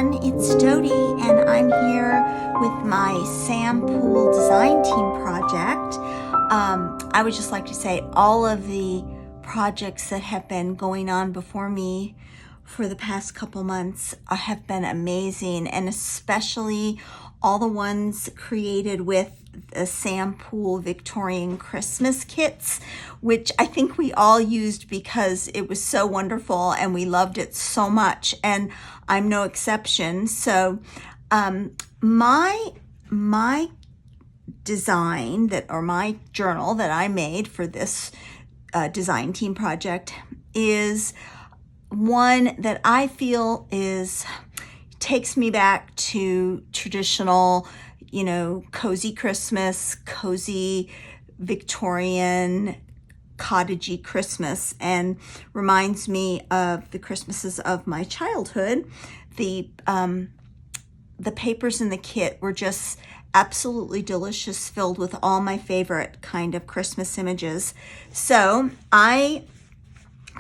everyone, it's Dodie and I'm here with my Sam Poole Design Team project. I would just like to say all of the projects that have been going on before me for the past couple months have been amazing, and especially all the ones created with the Sam Poole Victorian Christmas kits, which I think we all used because it was so wonderful and we loved it so much, and I'm no exception. So my design my journal that I made for this design team project is one that I feel takes me back to traditional, cozy Christmas, cozy Victorian cottagey Christmas, and reminds me of the Christmases of my childhood. The papers in the kit were just absolutely delicious, filled with all my favorite kind of Christmas images. So I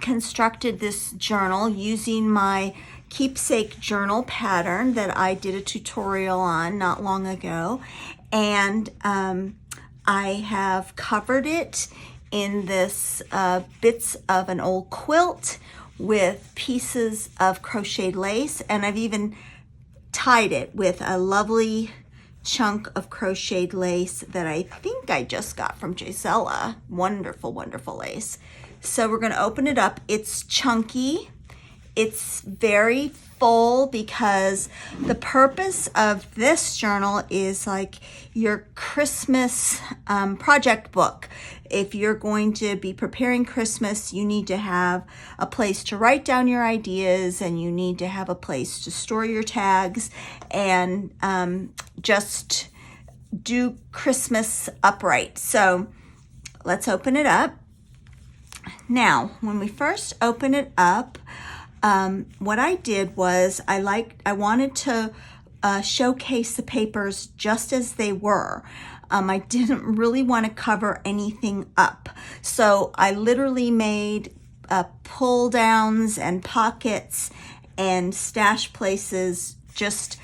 constructed this journal using my Keepsake Journal pattern that I did a tutorial on not long ago, and I have covered it in this bits of an old quilt with pieces of crocheted lace, and I've even tied it with a lovely chunk of crocheted lace that I think I just got from Gisela. Wonderful, wonderful lace. So we're going to open it up. It's chunky. It's very full because the purpose of this journal is like your Christmas project book. If you're going to be preparing Christmas, you need to have a place to write down your ideas, and you need to have a place to store your tags, and just do Christmas upright. So let's open it up. Now, when we first open it up, what I did was I wanted to showcase the papers just as they were. I didn't really want to cover anything up. So I literally made pull downs and pockets and stash places just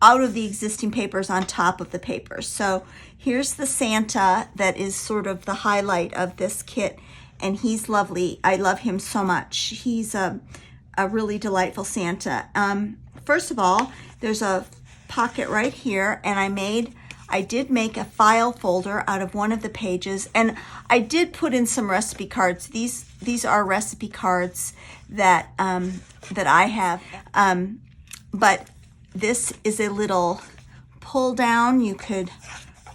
out of the existing papers on top of the papers. So here's the Santa that is sort of the highlight of this kit, and he's lovely. I love him so much. He's a really delightful Santa. First of all, there's a pocket right here, and I did make a file folder out of one of the pages, and I did put in some recipe cards. These are recipe cards that I have, but this is a little pull down. You could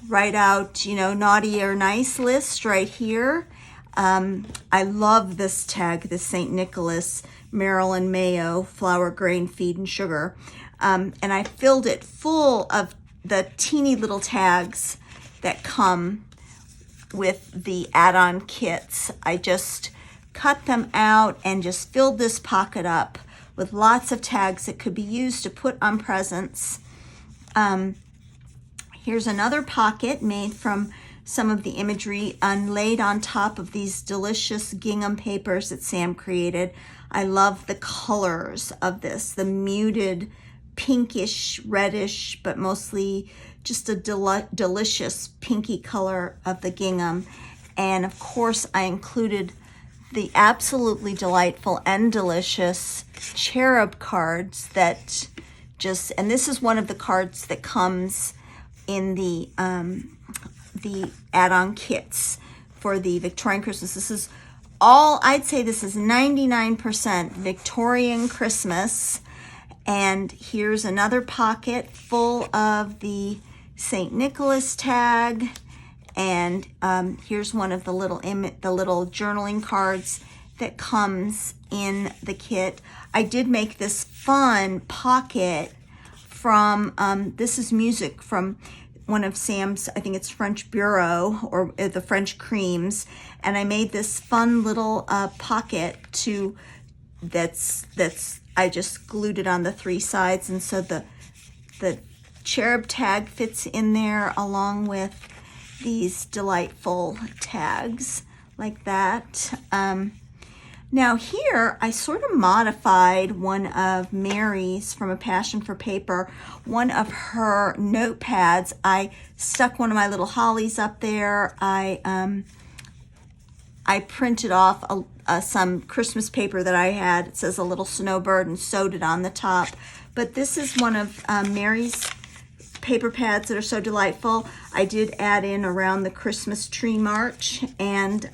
write out, naughty or nice list right here. I love this tag, the St. Nicholas, Maryland Mayo, flour, grain, feed, and sugar. And I filled it full of the teeny little tags that come with the add-on kits. I just cut them out and just filled this pocket up with lots of tags that could be used to put on presents. Here's another pocket made from some of the imagery laid on top of these delicious gingham papers that Sam created. I love the colors of this, the muted pinkish, reddish, but mostly just a delicious pinky color of the gingham. And of course, I included the absolutely delightful and delicious cherub cards that and this is one of the cards that comes in the add-on kits for the Victorian Christmas. This is I'd say this is 99% Victorian Christmas. And here's another pocket full of the St. Nicholas tag. And here's one of the little journaling cards that comes in the kit. I did make this fun pocket from, this is music from one of Sam's, I think it's French Bureau or the French Creams. And I made this fun little pocket I just glued it on the three sides. And so the cherub tag fits in there along with these delightful tags like that. Now here, I sort of modified one of Mary's from A Passion for Paper, one of her notepads. I stuck one of my little hollies up there. I printed off some Christmas paper that I had. It says a little snowbird and sewed it on the top. But this is one of Mary's paper pads that are so delightful. I did add in around the Christmas tree march, and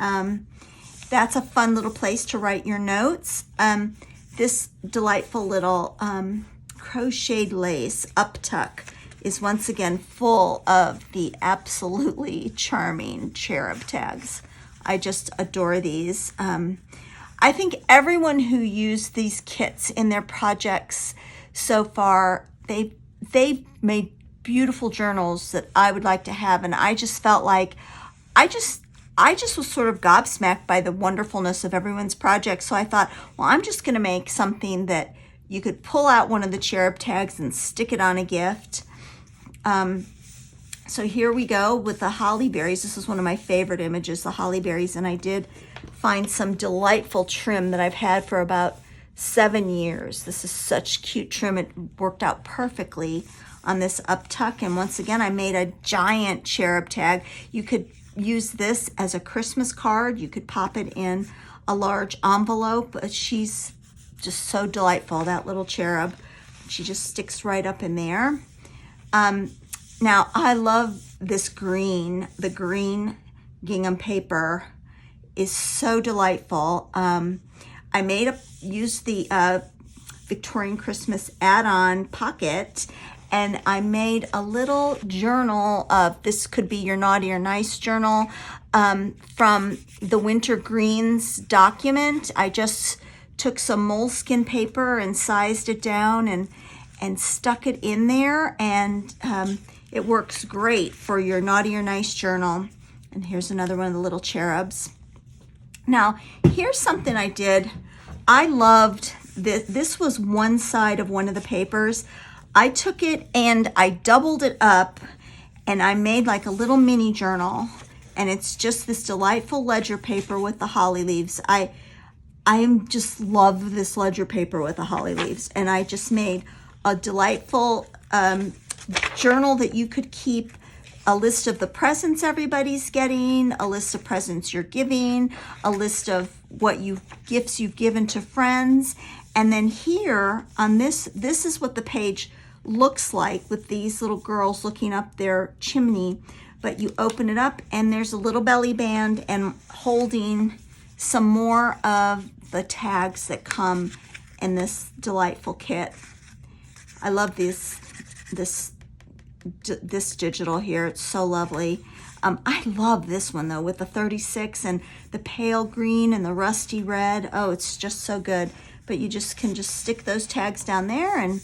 that's a fun little place to write your notes. This delightful little crocheted lace uptuck is once again full of the absolutely charming cherub tags. I just adore these. I think everyone who used these kits in their projects so far, they've made beautiful journals that I would like to have, and I just felt like I just was sort of gobsmacked by the wonderfulness of everyone's project. So I thought, well, I'm just going to make something that you could pull out one of the cherub tags and stick it on a gift. So here we go with the holly berries. This is one of my favorite images, the holly berries, and I did find some delightful trim that I've had for about 7 years. This is such cute trim. It worked out perfectly on this uptuck, and once again I made a giant cherub tag. You could use this as a Christmas card. You could pop it in a large envelope. She's just so delightful, that little cherub. She just sticks right up in there. Now I love this green. The green gingham paper is so delightful. I used the Victorian Christmas add-on pocket, and I made a little journal of, this could be your naughty or nice journal, from the Winter Greens document. I just took some moleskin paper and sized it down and stuck it in there, and it works great for your naughty or nice journal. And here's another one of the little cherubs. Now, here's something I did. I loved this. This was one side of one of the papers. I took it and I doubled it up, and I made like a little mini journal, and it's just this delightful ledger paper with the holly leaves. I just love this ledger paper with the holly leaves, and I just made a delightful journal that you could keep a list of the presents everybody's getting, a list of presents you're giving, a list of gifts you've given to friends. And then here on this is what the page looks like with these little girls looking up their chimney. But you open it up and there's a little belly band and holding some more of the tags that come in this delightful kit. I love this digital here. It's so lovely. I love this one though, with the 36 and the pale green and the rusty red. Oh, it's just so good. But you can just stick those tags down there and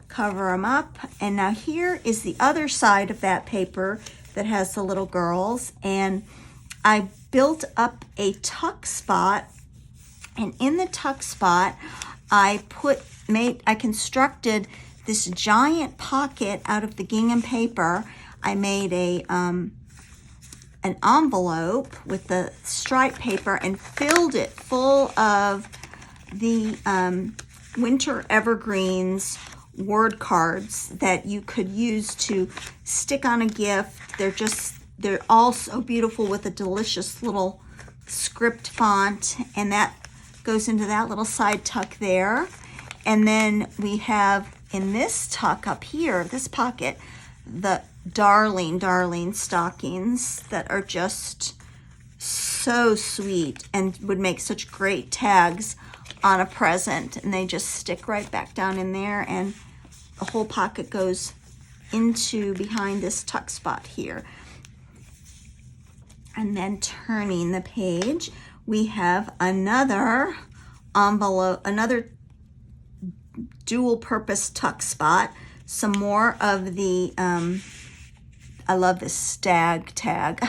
cover them up. And now here is the other side of that paper that has the little girls, and I built up a tuck spot, and in the tuck spot I constructed this giant pocket out of the gingham paper. I made an envelope with the stripe paper and filled it full of the Winter Evergreens word cards that you could use to stick on a gift. They're all so beautiful with a delicious little script font, and that goes into that little side tuck there. And then we have in this tuck up here, this pocket, the darling stockings that are just so sweet and would make such great tags on a present. And they just stick right back down in there, and the whole pocket goes into behind this tuck spot here. And then turning the page, we have another envelope, another dual purpose tuck spot, some more of the I love this stag tag.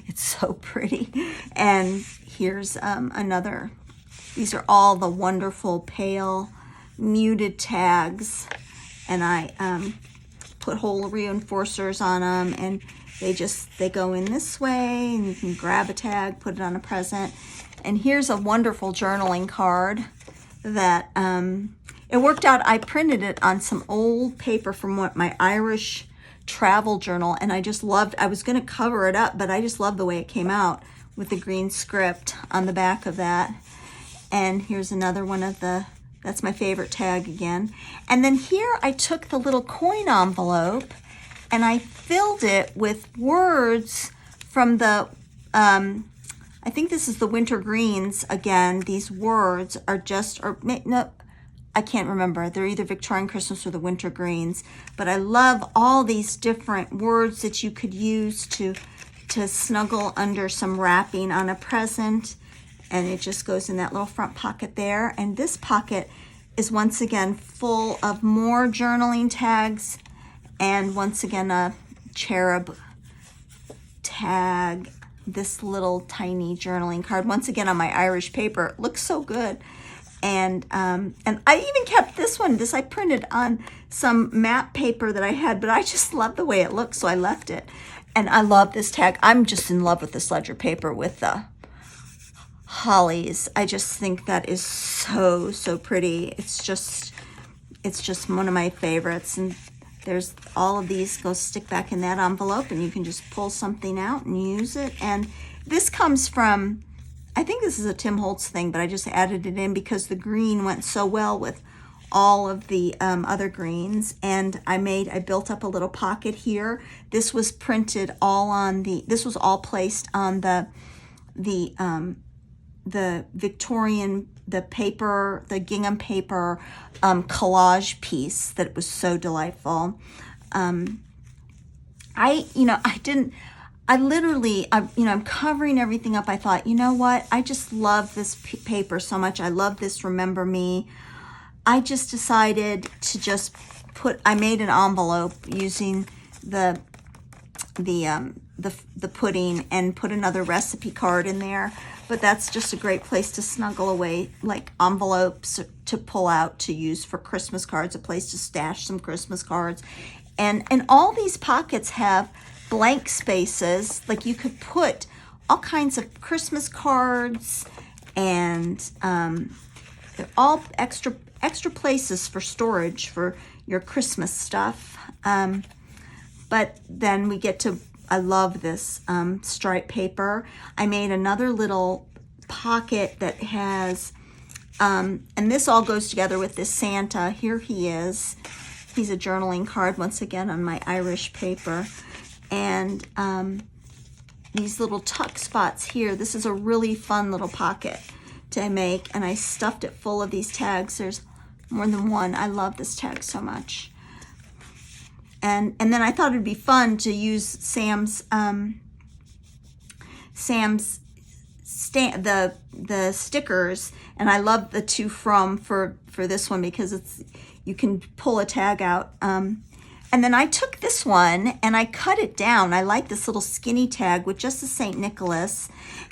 It's so pretty. And here's another. These are all the wonderful pale muted tags, and I put hole reinforcers on them, and they go in this way, and you can grab a tag, put it on a present. And here's a wonderful journaling card that it worked out. I printed it on some old paper from my Irish travel journal, and I just loved, I was going to cover it up, but I just love the way it came out with the green script on the back of that. And here's another one of the, that's my favorite tag again. And then here I took the little coin envelope and I filled it with words from the, I think this is the winter greens again. These words are just, or no, I can't remember. They're either Victorian Christmas or the winter greens. But I love all these different words that you could use to snuggle under some wrapping on a present. And it just goes in that little front pocket there. And this pocket is once again full of more journaling tags. And once again, a cherub tag. This little tiny journaling card, once again on my Irish paper. It looks so good. And I even kept this one. This I printed on some map paper that I had, but I just love the way it looks, so I left it. And I love this tag. I'm just in love with this ledger paper with the hollies. I just think that is so, so pretty. It's just one of my favorites. And there's all of these go stick back in that envelope, and you can just pull something out and use it. And this comes from, I think this is a Tim Holtz thing, but I just added it in because the green went so well with all of the other greens. And I built up a little pocket here. This was printed all on this was all placed on the Victorian, the paper, the gingham paper collage piece that was so delightful. I'm covering everything up. I thought, you know what? I just love this paper so much. I love this Remember Me. I just decided to I made an envelope using the pudding and put another recipe card in there. But that's just a great place to snuggle away, like envelopes to pull out to use for Christmas cards, a place to stash some Christmas cards. And all these pockets have blank spaces, like you could put all kinds of Christmas cards, and they're all extra places for storage for your Christmas stuff. But then we get to, I love this striped paper. I made another little pocket that has, and this all goes together with this Santa. Here he is. He's a journaling card, once again, on my Irish paper. And these little tuck spots here. This is a really fun little pocket to make. And I stuffed it full of these tags. There's more than one. I love this tag so much. And then I thought it'd be fun to use Sam's the stickers, and I love the to from for this one because you can pull a tag out. And then I took this one and I cut it down. I like this little skinny tag with just the St. Nicholas.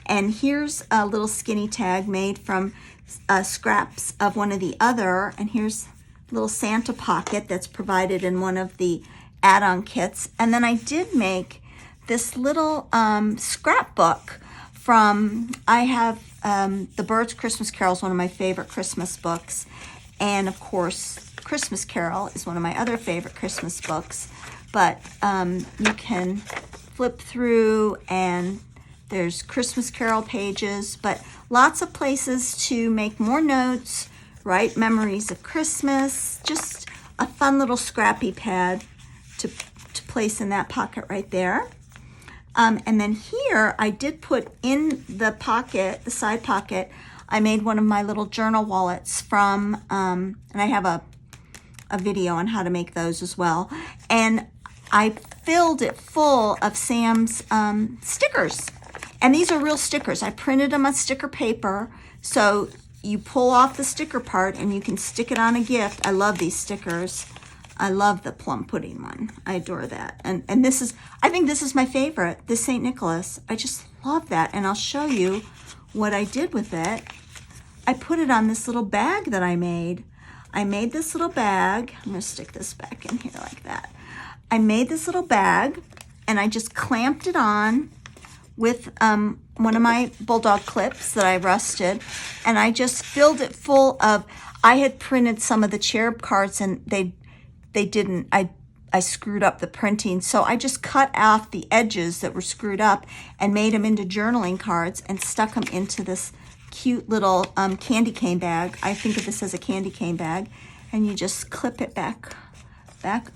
And here's a little skinny tag made from scraps of one of the other. And here's a little Santa pocket that's provided in one of the add-on kits. And then I did make this little scrapbook from, I have The Birds Christmas Carol is one of my favorite Christmas books. And of course, Christmas Carol is one of my other favorite Christmas books. But you can flip through and there's Christmas Carol pages, but lots of places to make more notes, write memories of Christmas, just a fun little scrappy pad to place in that pocket right there. And then here I did put in the pocket, the side pocket, I made one of my little journal wallets from, and I have a video on how to make those as well. And I filled it full of Sam's stickers. And these are real stickers. I printed them on sticker paper. So you pull off the sticker part and you can stick it on a gift. I love these stickers. I love the plum pudding one. I adore that. And this is, I think this is my favorite, this St. Nicholas. I just love that. And I'll show you what I did with it. I put it on this little bag that I made. I made this little bag. I'm going to stick this back in here like that. I made this little bag and I just clamped it on with one of my bulldog clips that I rusted, and I just filled it full of, I had printed some of the cherub cards and they didn't, I screwed up the printing, so I just cut off the edges that were screwed up and made them into journaling cards and stuck them into this cute little candy cane bag. I think of this as a candy cane bag, and you just clip it back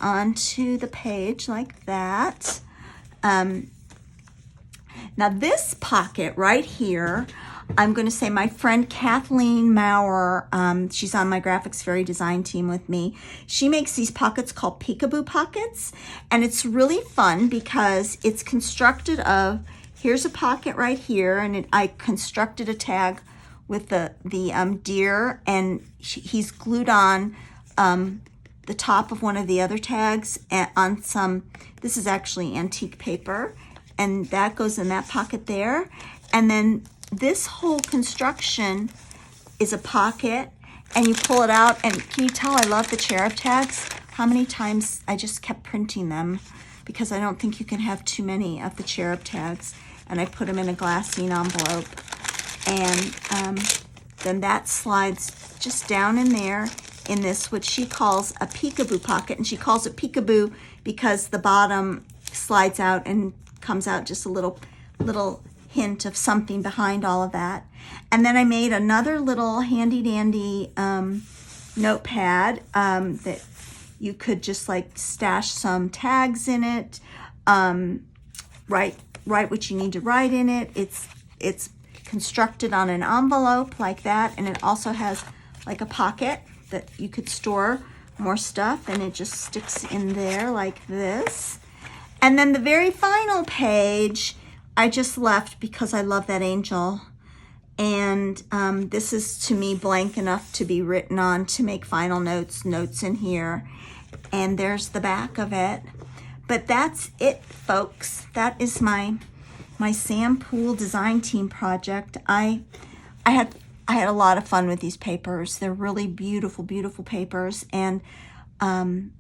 onto the page like that. Now this pocket right here, I'm going to say my friend Kathleen Mower, she's on my Graphics Fairy design team with me. She makes these pockets called Peekaboo pockets, and it's really fun because it's constructed of, here's a pocket right here, and I constructed a tag with the deer, and he's glued on the top of one of the other tags on some, this is actually antique paper, and that goes in that pocket there. And then this whole construction is a pocket, and you pull it out, and can you tell I love the cherub tags? How many times I just kept printing them because I don't think you can have too many of the cherub tags. And I put them in a glassine envelope, and then that slides just down in there in this, what she calls a peekaboo pocket, and she calls it peekaboo because the bottom slides out and comes out just a little hint of something behind all of that. And then I made another little handy dandy notepad that you could just like stash some tags in it, write what you need to write in it. It's constructed on an envelope like that, and it also has like a pocket that you could store more stuff, and it just sticks in there like this. And then the very final page I just left because I love that angel, and this is to me blank enough to be written on to make final notes in here, and there's the back of it. But that's it, folks. That is my Sam Poole Design Team project. I had a lot of fun with these papers. They're really beautiful, beautiful papers, and I'm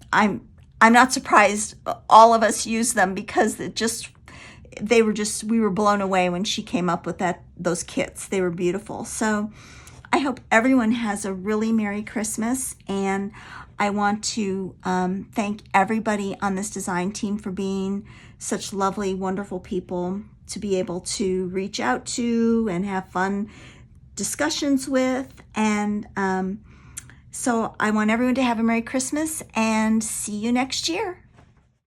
not surprised all of us use them because we were blown away when she came up with those kits. They were beautiful. So I hope everyone has a really Merry Christmas, and I want to thank everybody on this design team for being such lovely, wonderful people to be able to reach out to and have fun discussions with. And so I want everyone to have a Merry Christmas, and see you next year.